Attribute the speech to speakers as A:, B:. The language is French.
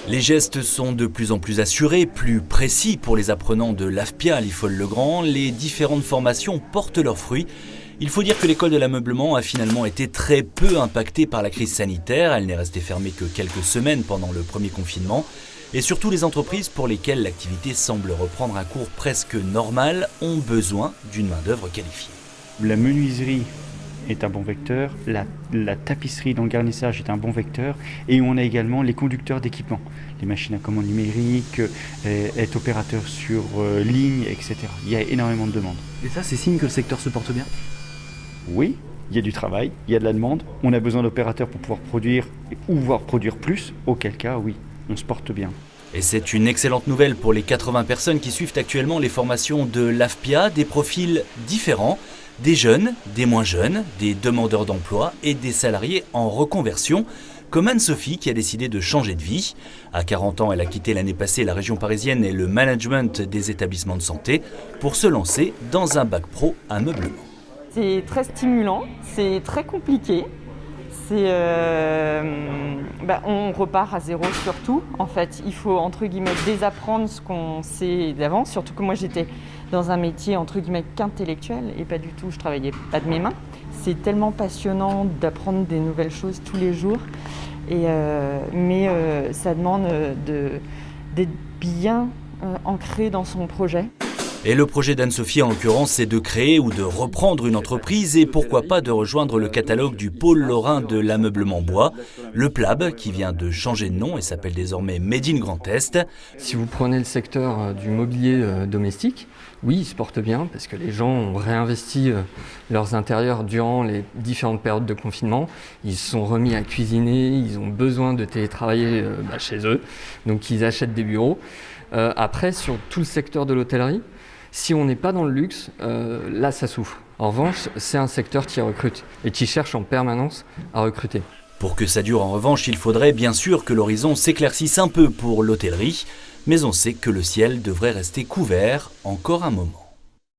A: Les gestes sont de plus en plus assurés, plus précis pour les apprenants de l'AFPIA à Liffol-le-Grand. Les différentes formations portent leurs fruits. Il faut dire que l'école de l'ameublement a finalement été très peu impactée par la crise sanitaire. Elle n'est restée fermée que quelques semaines pendant le premier confinement. Et surtout, les entreprises pour lesquelles l'activité semble reprendre un cours presque normal ont besoin d'une main-d'œuvre qualifiée.
B: La menuiserie est un bon vecteur, la tapisserie dans le garnissage est un bon vecteur, et on a également les conducteurs d'équipement, les machines à commande numérique, être opérateur sur ligne, etc. Il y a énormément de demandes.
C: Et ça, c'est signe que le secteur se porte bien ?
B: Oui, il y a du travail, il y a de la demande, on a besoin d'opérateurs pour pouvoir produire ou voire produire plus, auquel cas, oui, on se porte bien.
A: Et c'est une excellente nouvelle pour les 80 personnes qui suivent actuellement les formations de l'AFPIA, des profils différents, des jeunes, des moins jeunes, des demandeurs d'emploi et des salariés en reconversion, comme Anne-Sophie qui a décidé de changer de vie. À 40 ans, elle a quitté l'année passée la région parisienne et le management des établissements de santé pour se lancer dans un bac pro ameublement.
D: C'est très stimulant, c'est très compliqué. On repart à zéro surtout. En fait, il faut entre guillemets désapprendre ce qu'on sait d'avant. Surtout que moi j'étais dans un métier entre guillemets qu'intellectuel et pas du tout, je travaillais pas de mes mains. C'est tellement passionnant d'apprendre des nouvelles choses tous les jours. Mais ça demande d'être bien ancré dans son projet.
A: Et le projet d'Anne-Sophie, en l'occurrence, c'est de créer ou de reprendre une entreprise et pourquoi pas de rejoindre le catalogue du pôle lorrain de l'ameublement bois, le PLAB, qui vient de changer de nom et s'appelle désormais Made in Grand Est.
E: Si vous prenez le secteur du mobilier domestique, oui, il se porte bien parce que les gens ont réinvesti leurs intérieurs durant les différentes périodes de confinement. Ils se sont remis à cuisiner, ils ont besoin de télétravailler chez eux, donc ils achètent des bureaux. Après, sur tout le secteur de l'hôtellerie, si on n'est pas dans le luxe, là ça souffre. En revanche, c'est un secteur qui recrute et qui cherche en permanence à recruter.
A: Pour que ça dure en revanche, il faudrait bien sûr que l'horizon s'éclaircisse un peu pour l'hôtellerie, mais on sait que le ciel devrait rester couvert encore un moment.